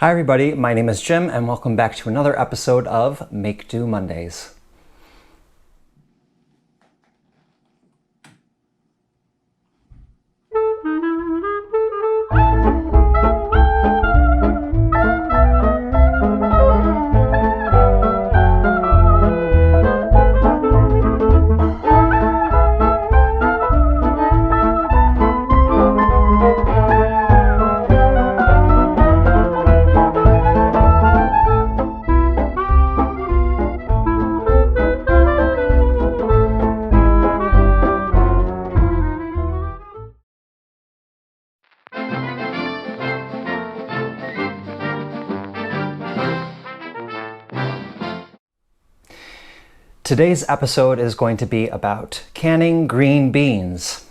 Hi everybody, my name is Jim and welcome back to another episode of Make Do Mondays. Today's episode is going to be about canning green beans.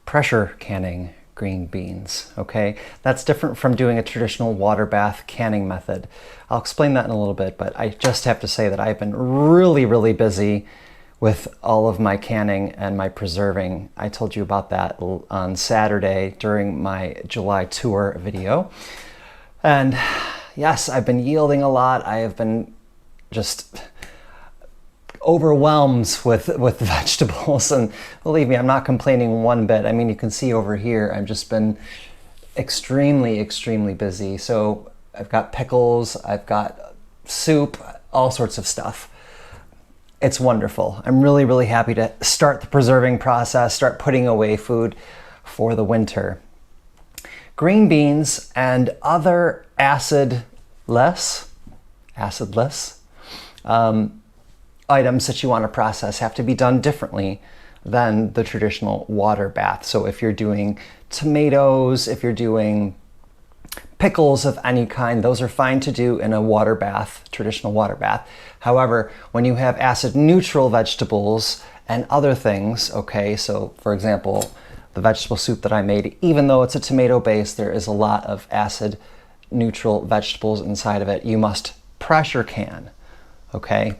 Pressure canning green beans, okay? That's different from doing a traditional water bath canning method. I'll explain that in a little bit, but I just have to say that I've been really busy with all of my canning and my preserving. I told you about that on Saturday during my July tour video. And yes, I've been yielding a lot. I have been just overwhelmed with vegetables, and believe me, I'm not complaining one bit. I mean, you can see over here, I've just been extremely busy. So I've got pickles, I've got soup, all sorts of stuff. It's wonderful. I'm really happy to start the preserving process, start putting away food for the winter. Green beans and other acidless items that you want to process have to be done differently than the traditional water bath. So if you're doing tomatoes, if you're doing pickles of any kind, those are fine to do in a water bath, traditional water bath. However, when you have acid neutral vegetables and other things, okay, so for example, the vegetable soup that I made, even though it's a tomato base, there is a lot of acid neutral vegetables inside of it. You must pressure can, okay?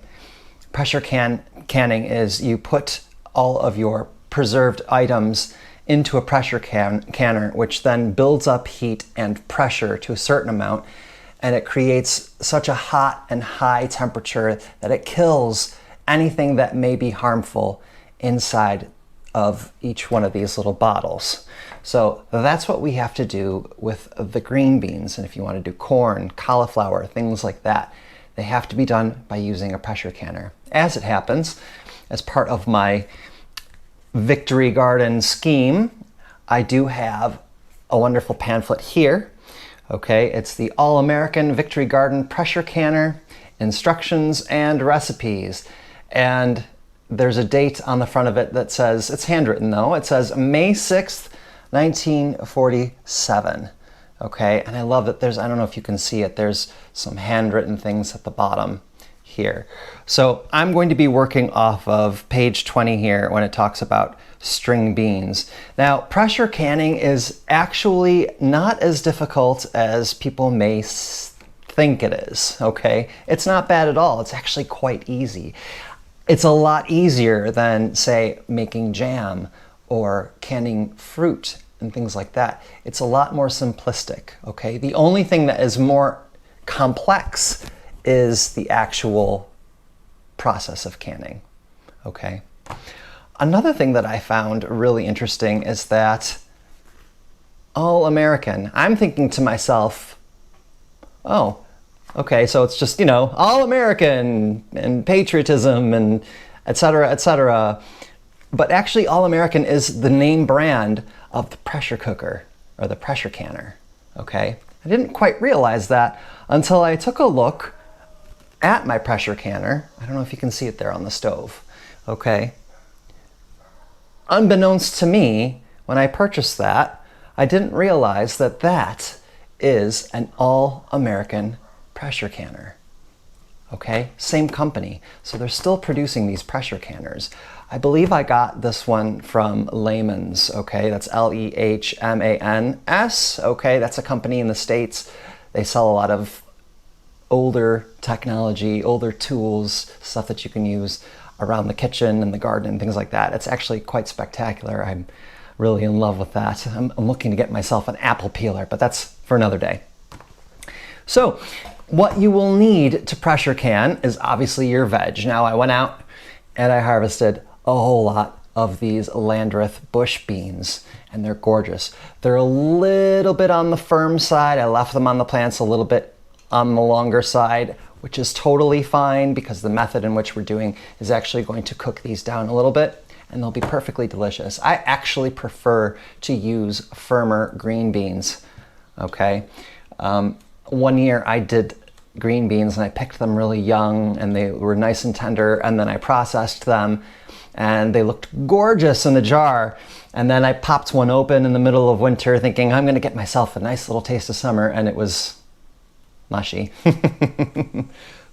Pressure canning is you put all of your preserved items into a pressure canner, which then builds up heat and pressure to a certain amount, and it creates such a hot and high temperature that it kills anything that may be harmful inside of each one of these little bottles. So that's what we have to do with the green beans. And if you want to do corn, cauliflower, things like that, they have to be done by using a pressure canner. As it happens, as part of my Victory Garden scheme, I do have a wonderful pamphlet here. Okay, it's the All-American Victory Garden Pressure Canner, Instructions and Recipes. And there's a date on the front of it that says, it's handwritten though, it says May 6th, 1947. Okay, and I love that there's, I don't know if you can see it, there's some handwritten things at the bottom here. So I'm going to be working off of page 20 here when it talks about string beans. Now, pressure canning is actually not as difficult as people may think it is, okay? It's not bad at all. It's actually quite easy. It's a lot easier than, say, making jam or canning fruit and things like that. It's a lot more simplistic, okay? The only thing that is more complex is the actual process of canning, okay? Another thing that I found really interesting is that All-American. I'm thinking to myself, oh, okay, so it's just, you know, All-American and patriotism and et cetera, but actually All-American is the name brand of the pressure cooker or the pressure canner, okay? I didn't quite realize that until I took a look at my pressure canner. I don't know if you can see it there on the stove, okay? Unbeknownst to me, when I purchased that, I didn't realize that that is an All-American pressure canner, okay? Same company, so they're still producing these pressure canners. I believe I got this one from Lehman's, okay? That's Lehmans, okay? That's a company in the States. They sell a lot of older technology, older tools, stuff that you can use around the kitchen and the garden and things like that. It's actually quite spectacular. I'm really in love with that. I'm looking to get myself an apple peeler, but that's for another day. So what you will need to pressure can is obviously your veg. Now I went out and I harvested a whole lot of these Landreth bush beans, and they're gorgeous. They're a little bit on the firm side. I left them on the plants a little bit on the longer side, which is totally fine because the method in which we're doing is actually going to cook these down a little bit, and they'll be perfectly delicious. I actually prefer to use firmer green beans, okay? One year I did green beans and I picked them really young and they were nice and tender, and then I processed them and they looked gorgeous in the jar. And then I popped one open in the middle of winter thinking I'm gonna get myself a nice little taste of summer, and it was mushy.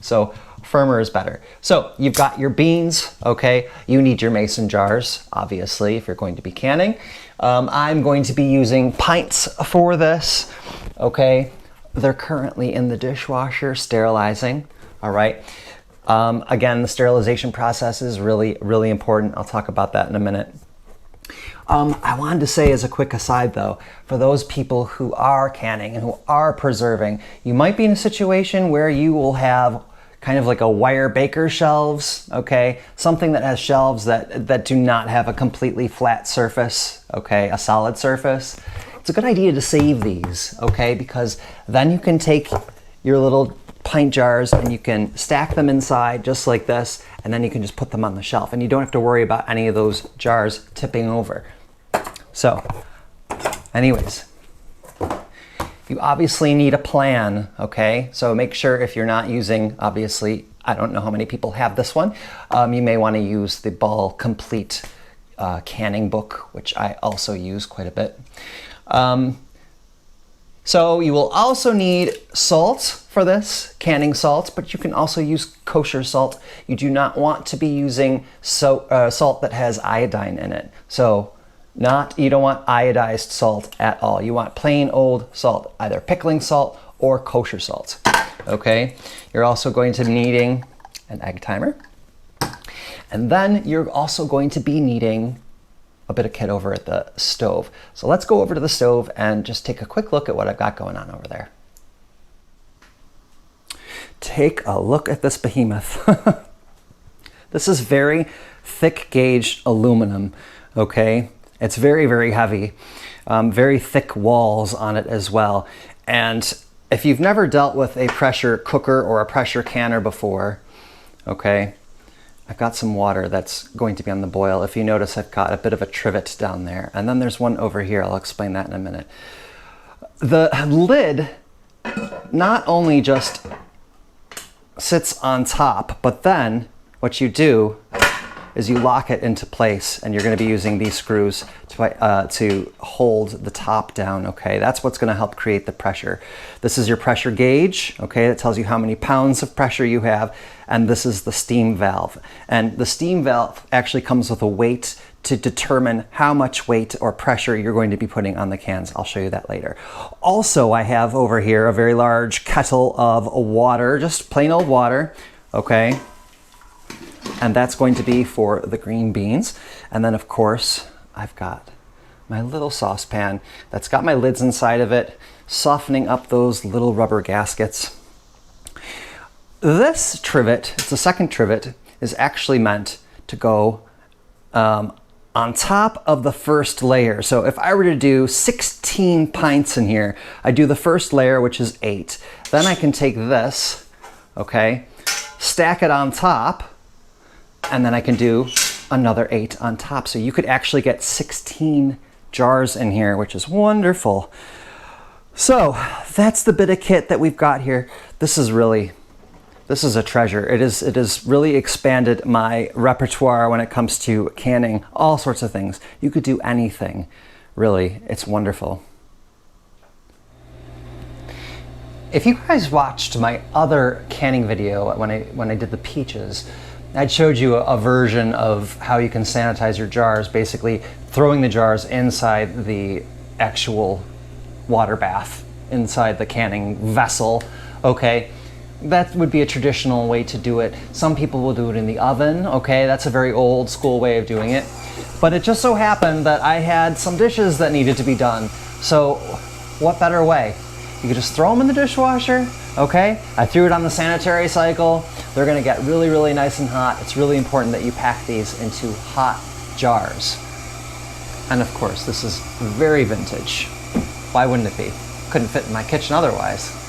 So firmer is better. So you've got your beans, okay? You need your mason jars, obviously, if you're going to be canning. I'm going to be using pints for this, okay? They're currently in the dishwasher sterilizing, all right? Again, the sterilization process is really, really important. I'll talk about that in a minute. I wanted to say as a quick aside though, for those people who are canning and who are preserving, you might be in a situation where you will have kind of like a wire baker shelves, okay? Something that has shelves that do not have a completely flat surface, okay? A solid surface. It's a good idea to save these, okay? Because then you can take your little pint jars and you can stack them inside just like this, and then you can just put them on the shelf and you don't have to worry about any of those jars tipping over. So anyways, you obviously need a plan, okay? So make sure if you're not using, obviously, I don't know how many people have this one, you may want to use the Ball Complete canning book, which I also use quite a bit. So you will also need salt for this, canning salt, but you can also use kosher salt. You do not want to be using salt that has iodine in it. So you don't want iodized salt at all. You want plain old salt, either pickling salt or kosher salt, okay? You're also going to be needing an egg timer. And then you're also going to be needing a bit of kit over at the stove. So let's go over to the stove and just take a quick look at what I've got going on over there. Take a look at this behemoth. This is very thick gauge aluminum, okay? It's very, very heavy. Very thick walls on it as well. And if you've never dealt with a pressure cooker or a pressure canner before, okay, I've got some water that's going to be on the boil. If you notice, I've got a bit of a trivet down there. And then there's one over here. I'll explain that in a minute. The lid not only just sits on top, but then what you do is you lock it into place, and you're going to be using these screws to hold the top down, okay? That's what's going to help create the pressure. This is your pressure gauge, okay? That tells you how many pounds of pressure you have, and this is the steam valve. And the steam valve actually comes with a weight to determine how much weight or pressure you're going to be putting on the cans. I'll show you that later. Also, I have over here a very large kettle of water, just plain old water, okay? And that's going to be for the green beans. And then of course, I've got my little saucepan that's got my lids inside of it, softening up those little rubber gaskets. This trivet, it's a second trivet, is actually meant to go on top of the first layer. So if I were to do 16 pints in here, I do the first layer, which is 8. Then I can take this, okay, stack it on top, and then I can do another 8 on top. So you could actually get 16 jars in here, which is wonderful. So that's the bit of kit that we've got here. This is a treasure. It has really expanded my repertoire when it comes to canning all sorts of things. You could do anything, really. It's wonderful. If you guys watched my other canning video when I did the peaches, I showed you a version of how you can sanitize your jars, basically throwing the jars inside the actual water bath, inside the canning vessel, okay? That would be a traditional way to do it. Some people will do it in the oven, okay? That's a very old school way of doing it. But it just so happened that I had some dishes that needed to be done. So what better way You can just throw them in the dishwasher, okay? I threw it on the sanitary cycle. They're gonna get really, really nice and hot. It's really important that you pack these into hot jars. And of course, this is very vintage. Why wouldn't it be? Couldn't fit in my kitchen otherwise.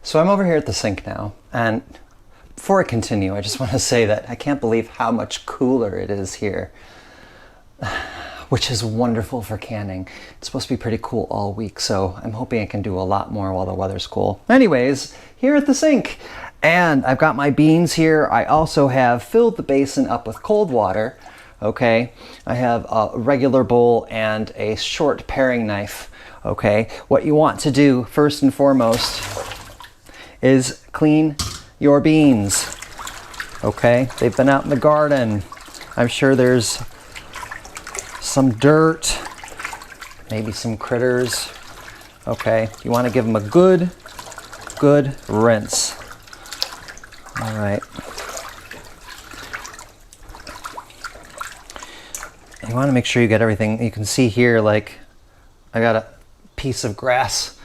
So I'm over here at the sink now, and before I continue, I just want to say that I can't believe how much cooler it is here, which is wonderful for canning. It's supposed to be pretty cool all week, so I'm hoping I can do a lot more while the weather's cool. Anyways, here at the sink, and I've got my beans here. I also have filled the basin up with cold water, okay? I have a regular bowl and a short paring knife, okay? What you want to do first and foremost is clean your beans, okay? They've been out in the garden. I'm sure there's some dirt, maybe some critters, okay? You want to give them a good rinse. All right. You want to make sure you get everything. You can see here, like, I got a piece of grass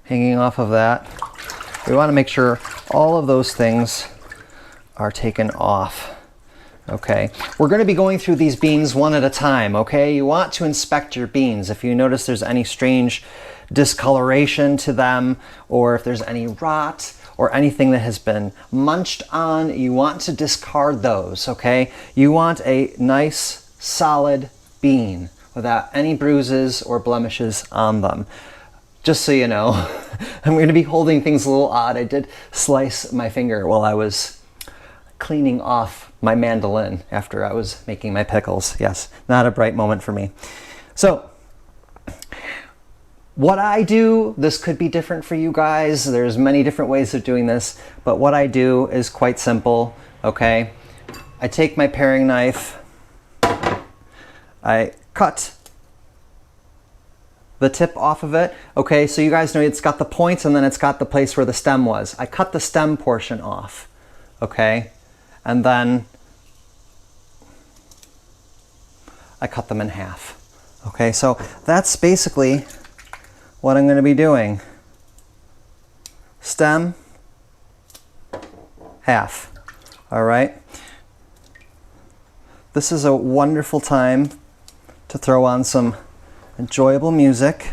hanging off of that. We want to make sure all of those things are taken off. Okay, we're going to be going through these beans one at a time, okay? You want to inspect your beans. If you notice there's any strange discoloration to them, or if there's any rot or anything that has been munched on, you want to discard those, okay? You want a nice, solid bean without any bruises or blemishes on them. Just so you know, I'm going to be holding things a little odd. I did slice my finger while I was cleaning off my mandolin after I was making my pickles. Yes, not a bright moment for me. So, what I do, this could be different for you guys. There's many different ways of doing this, but what I do is quite simple, okay? I take my paring knife, I cut the tip off of it. Okay, so you guys know it's got the points and then it's got the place where the stem was. I cut the stem portion off, okay? And then I cut them in half. Okay, so that's basically what I'm going to be doing. Stem, half. All right. This is a wonderful time to throw on some enjoyable music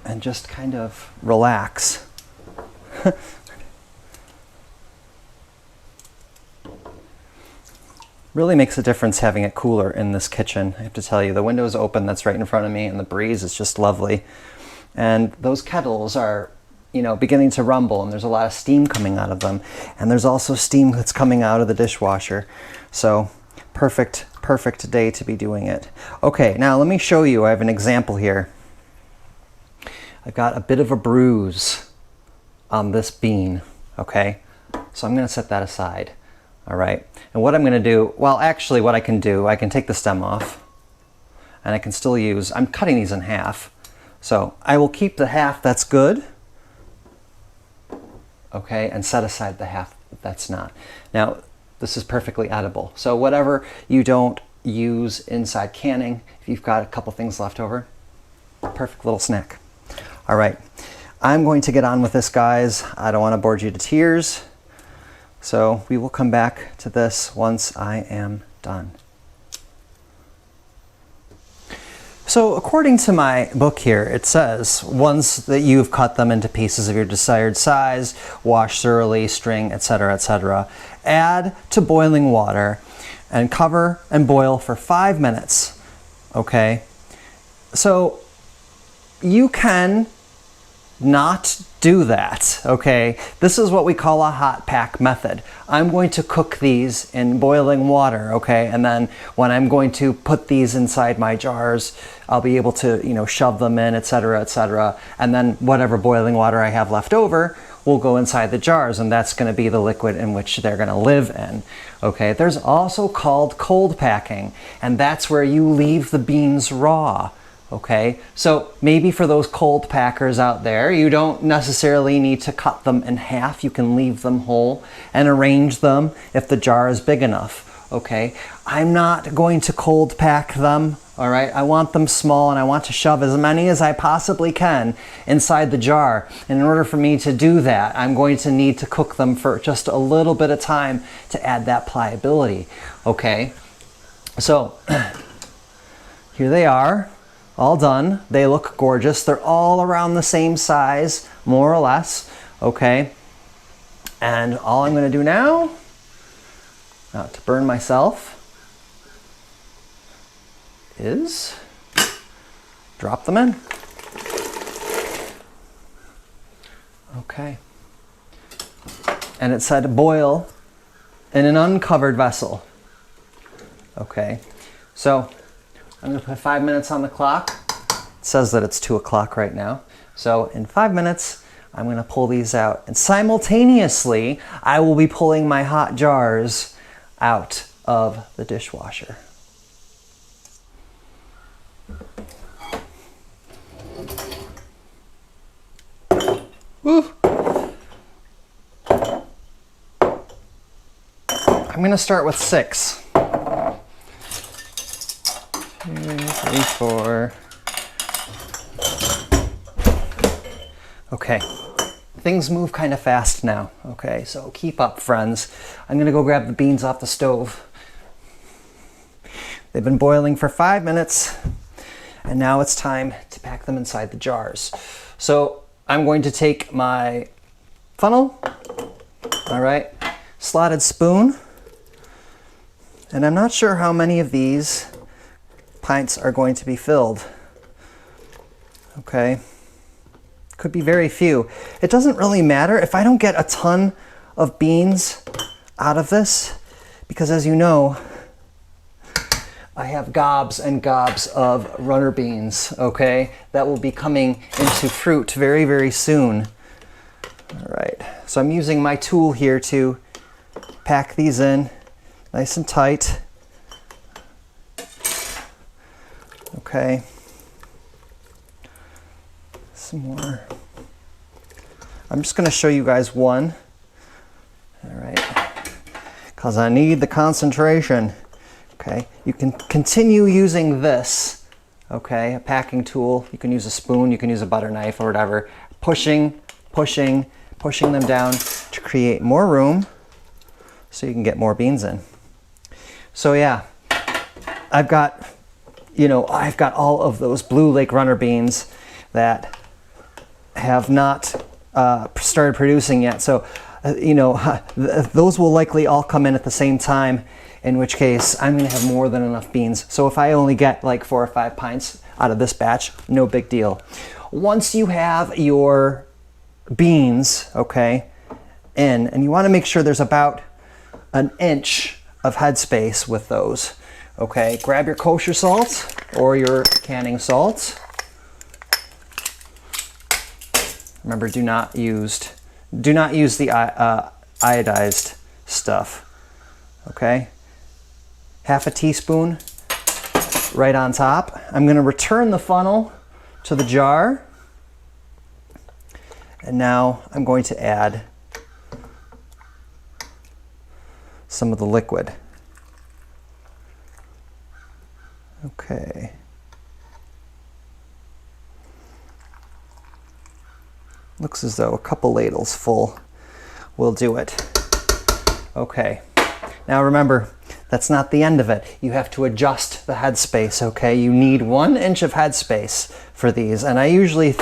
and just kind of relax. Really makes a difference having it cooler in this kitchen. I have to tell you, the window is open, that's right in front of me, and the breeze is just lovely. And those kettles are, you know, beginning to rumble, and there's a lot of steam coming out of them. And there's also steam that's coming out of the dishwasher. So perfect day to be doing it. Okay, now let me show you. I have an example here. I've got a bit of a bruise on this bean, okay? So I'm gonna set that aside. All right, and what I'm going to do, well, actually what I can do, I can take the stem off and I can still use, I'm cutting these in half. So I will keep the half that's good, okay, and set aside the half that's not. Now, this is perfectly edible. So whatever you don't use inside canning, if you've got a couple things left over, perfect little snack. All right, I'm going to get on with this, guys. I don't want to bore you to tears. So we will come back to this once I am done. So according to my book here, it says once that you've cut them into pieces of your desired size, wash thoroughly, string, etc., etc., add to boiling water and cover and boil for 5 minutes. Okay? So you can not do that, okay? This is what we call a hot pack method. I'm going to cook these in boiling water, okay? And then when I'm going to put these inside my jars, I'll be able to, you know, shove them in, etc., etc. And then whatever boiling water I have left over will go inside the jars, and that's going to be the liquid in which they're going to live in, okay? There's also called cold packing, and that's where you leave the beans raw. Okay, so maybe for those cold packers out there, you don't necessarily need to cut them in half. You can leave them whole and arrange them if the jar is big enough. okay? I'm not going to cold pack them, all right? I want them small, and I want to shove as many as I possibly can inside the jar. And in order for me to do that, I'm going to need to cook them for just a little bit of time to add that pliability, okay? So here they are, all done. They look gorgeous. They're all around the same size, more or less, okay? And all I'm going to do now, not to burn myself, is drop them in. Okay. And it said boil in an uncovered vessel. Okay. So I'm going to put 5 minutes on the clock. It says that it's 2 o'clock right now. So in 5 minutes, I'm going to pull these out. And simultaneously, I will be pulling my hot jars out of the dishwasher. Woo. I'm going to start with 6. 2, 3, 4. Okay, things move kind of fast now. Okay, so keep up, friends. I'm going to go grab the beans off the stove. They've been boiling for 5 minutes, and now it's time to pack them inside the jars. So I'm going to take my funnel, all right, slotted spoon, and I'm not sure how many of these pints are going to be filled. Okay, could be very few. It doesn't really matter if I don't get a ton of beans out of this, because as you know, I have gobs and gobs of runner beans, okay, that will be coming into fruit very, very soon. All right, so I'm using my tool here to pack these in nice and tight. Okay, some more. I'm just going to show you guys one, all right, because I need the concentration. Okay, you can continue using this, okay, a packing tool. You can use a spoon, you can use a butter knife or whatever, pushing them down to create more room so you can get more beans in. So yeah, I've got all of those Blue Lake runner beans that have not started producing yet. So, those will likely all come in at the same time, in which case I'm going to have more than enough beans. So if I only get like 4 or 5 pints out of this batch, no big deal. Once you have your beans, okay, in, and you want to make sure there's about an inch of headspace with those, okay, grab your kosher salt or your canning salt. Remember, do not use the iodized stuff, okay? Half a teaspoon right on top. I'm going to return the funnel to the jar. And now I'm going to add some of the liquid. Okay. Looks as though a couple ladles full will do it. Okay. Now remember, that's not the end of it. You have to adjust the headspace, okay? You need 1 inch of headspace for these. And I usually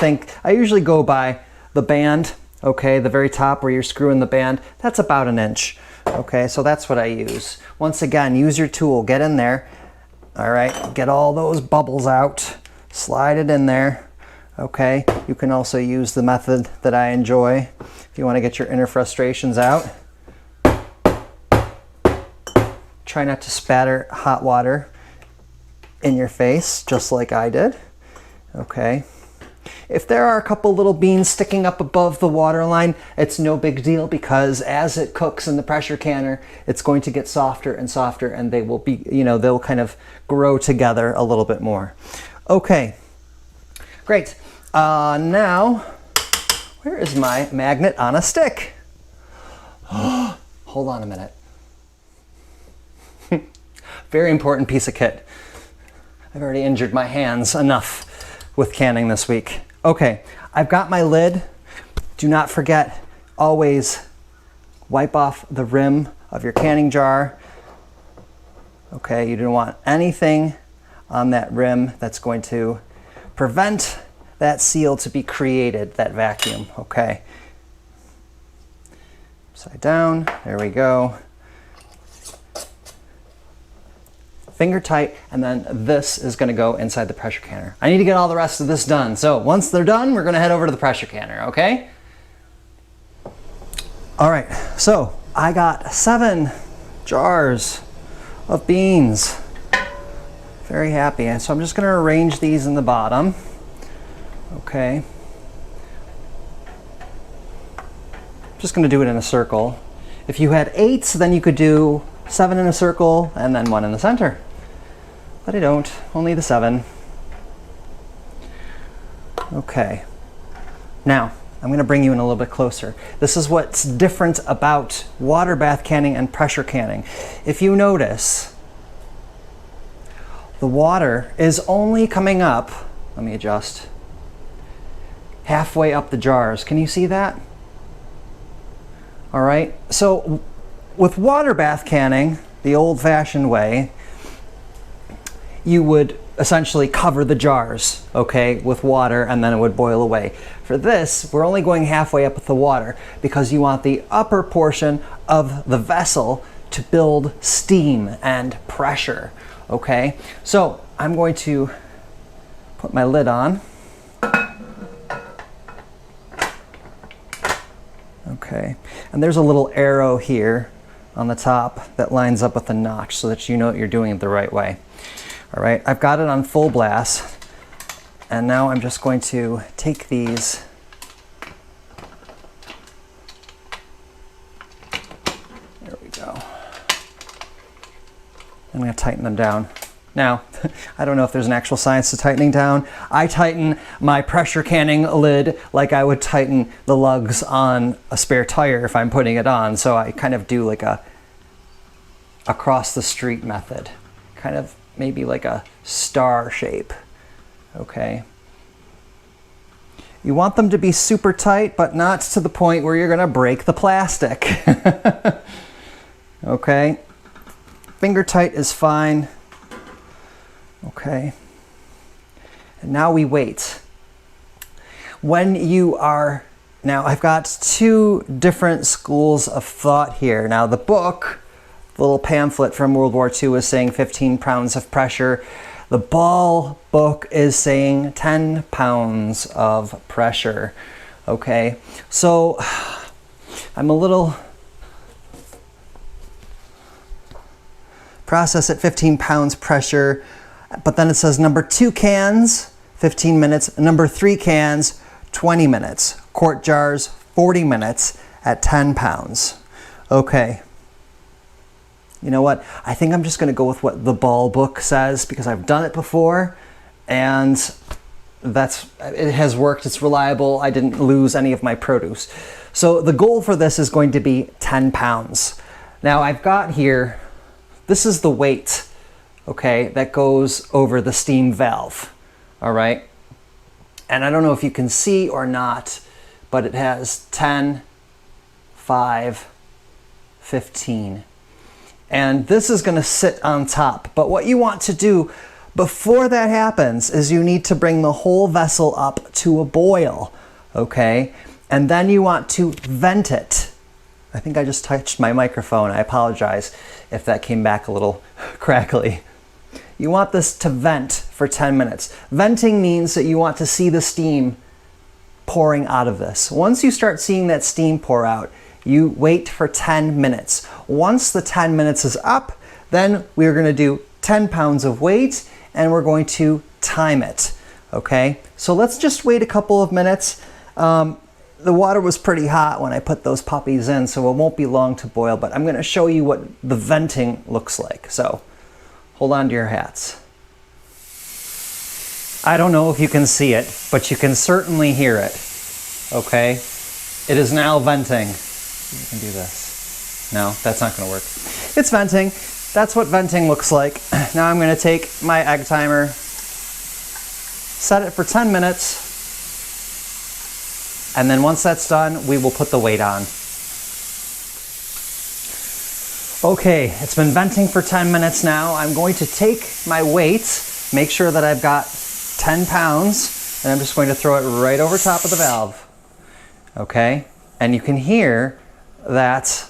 go by the band, okay? The very top where you're screwing the band, that's about 1 inch, okay? So that's what I use. Once again, use your tool, get in there, all right? Get all those bubbles out, slide it in there, okay? You can also use the method that I enjoy if you want to get your inner frustrations out. Try not to spatter hot water in your face, just like I did, okay? If there are a couple little beans sticking up above the water line, it's no big deal, because as it cooks in the pressure canner, it's going to get softer and softer, and they will be, they'll kind of grow together a little bit more. Okay, great. Now, where is my magnet on a stick? Hold on a minute. Very important piece of kit. I've already injured my hands enough with canning this week. Okay, I've got my lid. Do not forget, always wipe off the rim of your canning jar. Okay, you don't want anything on that rim that's going to prevent that seal to be created, that vacuum, okay? Upside down, there we go. Finger tight, and then this is gonna go inside the pressure canner. I need to get all the rest of this done. So once they're done, we're gonna head over to the pressure canner, okay? All right, so I got 7 jars of beans. Very happy. And so I'm just gonna arrange these in the bottom, okay? Just gonna do it in a circle. If you had 8, then you could do 7 in a circle and then 1 in the center. But I don't, only the 7. Okay. Now, I'm gonna bring you in a little bit closer. This is what's different about water bath canning and pressure canning. If you notice, the water is only coming up, let me adjust, halfway up the jars. Can you see that? All right, so with water bath canning, the old-fashioned way, you would essentially cover the jars, okay, with water, and then it would boil away. For this, we're only going halfway up with the water because you want the upper portion of the vessel to build steam and pressure, okay? So I'm going to put my lid on. Okay, and there's a little arrow here on the top that lines up with the notch so that you know that you're doing it the right way. All right, I've got it on full blast, and now I'm just going to take these there we go. I'm going to tighten them down. Now, I don't know if there's an actual science to tightening down. I tighten my pressure canning lid like I would tighten the lugs on a spare tire if I'm putting it on. So I kind of do like a across the street method, kind of maybe like a star shape, okay? You want them to be super tight, but not to the point where you're gonna break the plastic. Okay, finger tight is fine. Okay, and now we wait. When you are, now I've got 2 different schools of thought here. Now the book, the little pamphlet from World War II is saying 15 pounds of pressure. The Ball book is saying 10 pounds of pressure, okay? So I'm a little, process at 15 pounds pressure, but then it says number 2 cans, 15 minutes, number 3 cans, 20 minutes, quart jars, 40 minutes at 10 pounds. Okay. You know what? I think I'm just going to go with what the Ball book says because I've done it before and it has worked. It's reliable. I didn't lose any of my produce. So the goal for this is going to be 10 pounds. Now I've got here, this is the weight, okay, that goes over the steam valve. All right. And I don't know if you can see or not, but it has 10, 5, 15. And this is going to sit on top. But what you want to do before that happens is you need to bring the whole vessel up to a boil, okay? And then you want to vent it. I think I just touched my microphone. I apologize if that came back a little crackly. You want this to vent for 10 minutes. Venting means that you want to see the steam pouring out of this. Once you start seeing that steam pour out, you wait for 10 minutes. Once the 10 minutes is up, then we're going to do 10 pounds of weight and we're going to time it. Okay, so let's just wait a couple of minutes. The water was pretty hot when I put those puppies in, so it won't be long to boil, but I'm going to show you what the venting looks like. So hold on to your hats. I don't know if you can see it, but you can certainly hear it. Okay, it is now venting. You can do this. No, that's not going to work. It's venting. that's what venting looks like. Now I'm going to take my egg timer, set it for 10 minutes, and then once that's done, we will put the weight on. Okay, it's been venting for 10 minutes now. I'm going to take my weight, make sure that I've got 10 pounds, and I'm just going to throw it right over top of the valve. Okay, and you can hear that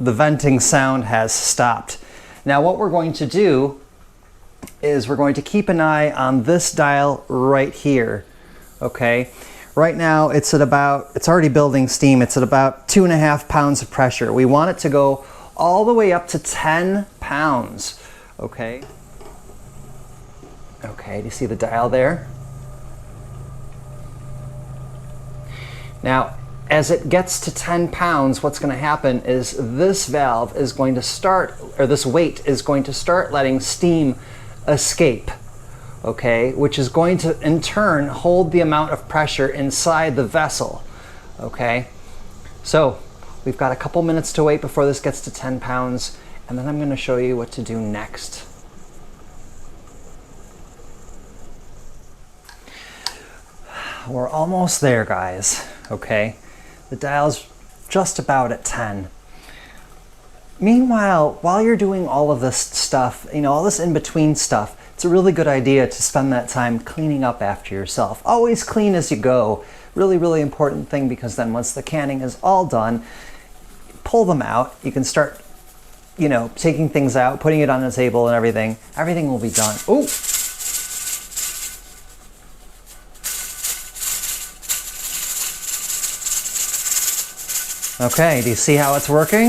the venting sound has stopped. Now what we're going to do is we're going to keep an eye on this dial right here. Okay, right now it's already building steam. It's at about 2.5 pounds of pressure. We want it to go all the way up to 10 pounds. Okay. Okay, do you see the dial there? Now, as it gets to 10 pounds, what's going to happen is this valve is going to start, or this weight is going to start letting steam escape, okay, which is going to in turn hold the amount of pressure inside the vessel, okay? So we've got a couple minutes to wait before this gets to 10 pounds, and then I'm going to show you what to do next. We're almost there, guys, okay? The dial's just about at 10. Meanwhile, while you're doing all of this stuff, all this in-between stuff, it's a really good idea to spend that time cleaning up after yourself. Always clean as you go. Really, really important thing, because then once the canning is all done, pull them out. You can start, taking things out, putting it on the table and everything. Everything will be done. Ooh! Okay, do you see how it's working?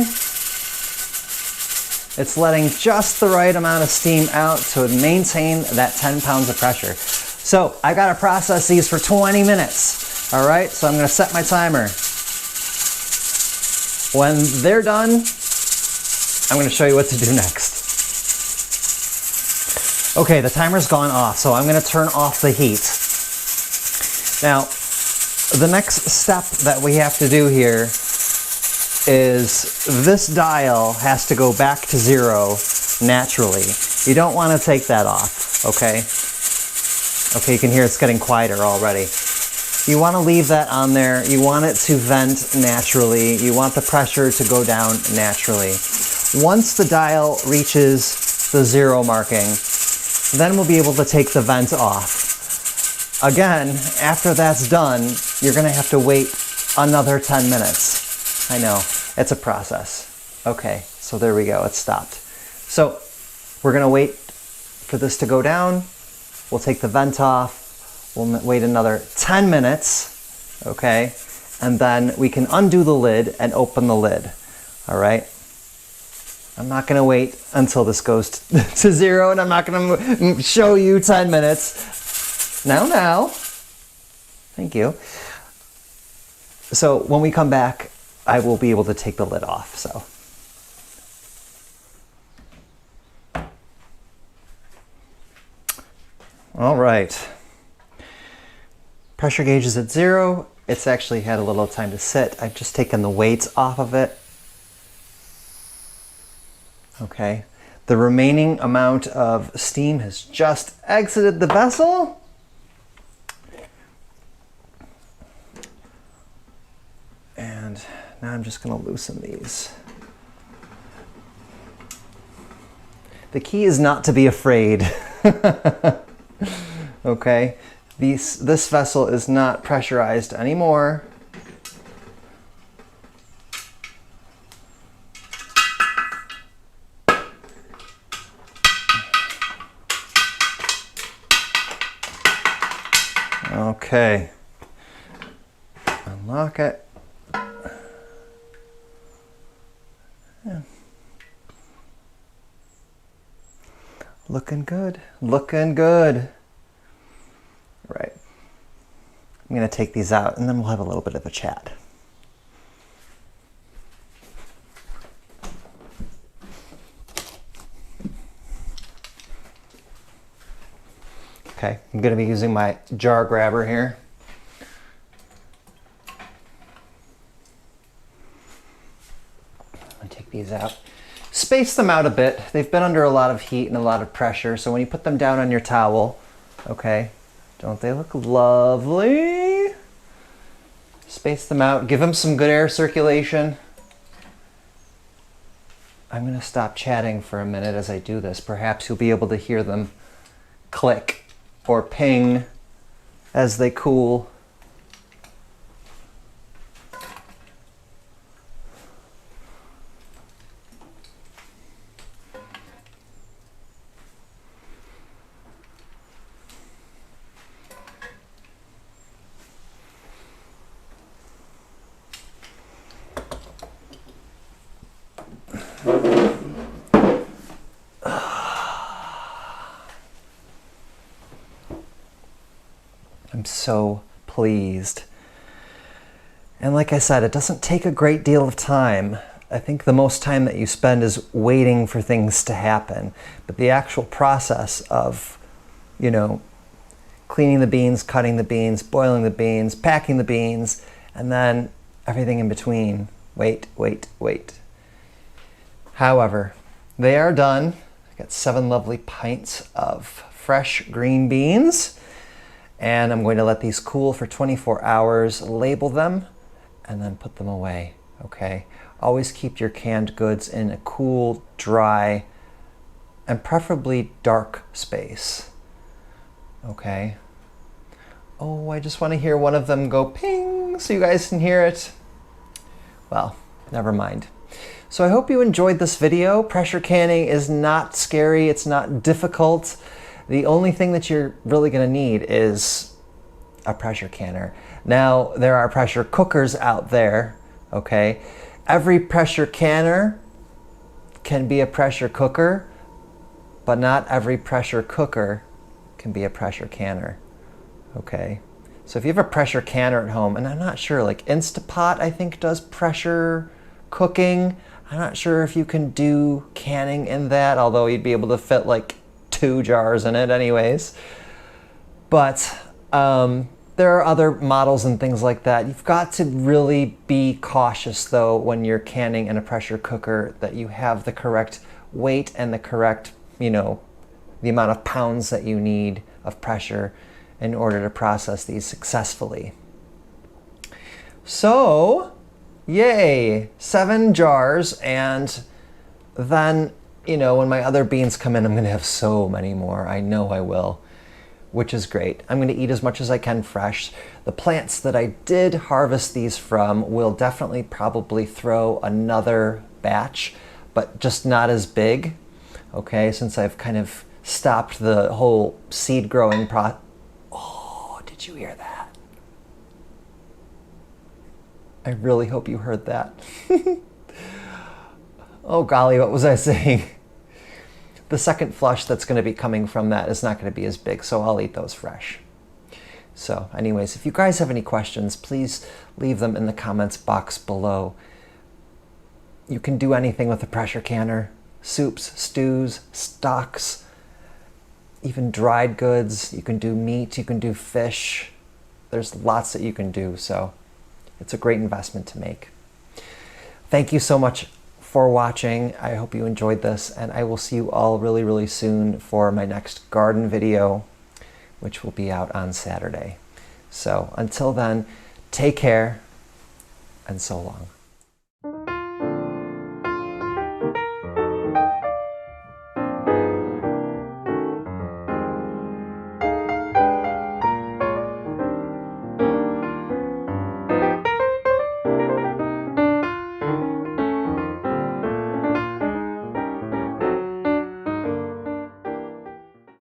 It's letting just the right amount of steam out to maintain that 10 pounds of pressure. So I gotta process these for 20 minutes. All right, so I'm gonna set my timer. When they're done, I'm gonna show you what to do next. Okay, the timer's gone off, so I'm gonna turn off the heat. Now, the next step that we have to do here is this dial has to go back to 0 naturally. You don't want to take that off, okay? Okay, you can hear it's getting quieter already. You want to leave that on there. You want it to vent naturally. You want the pressure to go down naturally. Once the dial reaches the 0 marking, then we'll be able to take the vent off. Again, after that's done, you're going to have to wait another 10 minutes. I know, it's a process. Okay, so there we go, it stopped. So we're gonna wait for this to go down. We'll take the vent off. We'll wait another 10 minutes, okay? And then we can undo the lid and open the lid, all right? I'm not gonna wait until this goes to 0, and I'm not gonna show you 10 minutes. Now. Thank you. So when we come back, I will be able to take the lid off, so. All right. Pressure gauge is at 0. It's actually had a little time to sit. I've just taken the weights off of it. Okay. The remaining amount of steam has just exited the vessel. And now I'm just going to loosen these. The key is not to be afraid. Okay, this vessel is not pressurized anymore. Okay, unlock it. Yeah. Looking good, looking good. Right. I'm going to take these out and then we'll have a little bit of a chat. Okay, I'm going to be using my jar grabber here. I'm going to take these out. space them out a bit. They've been under a lot of heat and a lot of pressure, so when you put them down on your towel, okay, don't they look lovely? Space them out, give them some good air circulation. I'm going to stop chatting for a minute as I do this. Perhaps you'll be able to hear them click or ping as they cool. I'm so pleased. And like I said, it doesn't take a great deal of time. I think the most time that you spend is waiting for things to happen. But the actual process of, you know, cleaning the beans, cutting the beans, boiling the beans, packing the beans, and then everything in between. Wait. However, they are done. I got 7 lovely pints of fresh green beans. And I'm going to let these cool for 24 hours, label them, and then put them away, okay? Always keep your canned goods in a cool, dry, and preferably dark space, okay? Oh, I just want to hear one of them go ping so you guys can hear it. Well, never mind. So I hope you enjoyed this video. Pressure canning is not scary, it's not difficult. The only thing that you're really going to need is a pressure canner. Now, there are pressure cookers out there, okay? Every pressure canner can be a pressure cooker, but not every pressure cooker can be a pressure canner, okay? So if you have a pressure canner at home, and I'm not sure, like Instapot I think does pressure cooking. I'm not sure if you can do canning in that, although you'd be able to fit like 2 jars in it anyways. But there are other models and things like that. You've got to really be cautious though when you're canning in a pressure cooker that you have the correct weight and the correct, you know, the amount of pounds that you need of pressure in order to process these successfully. So, yay, 7 jars, and then, you know, when my other beans come in, I'm going to have so many more. I know I will, which is great. I'm going to eat as much as I can fresh. The plants that I did harvest these from will definitely probably throw another batch, but just not as big, okay, since I've kind of stopped the whole seed growing process. Oh, did you hear that? I really hope you heard that. Oh golly, what was I saying? The second flush that's going to be coming from that is not going to be as big, so I'll eat those fresh. So anyways, if you guys have any questions, please leave them in the comments box below. You can do anything with a pressure canner. Soups, stews, stocks, even dried goods. You can do meat, you can do fish. There's lots that you can do, so it's a great investment to make. Thank you so much for watching. I hope you enjoyed this, and I will see you all really, really soon for my next garden video, which will be out on Saturday. So until then, take care, and so long.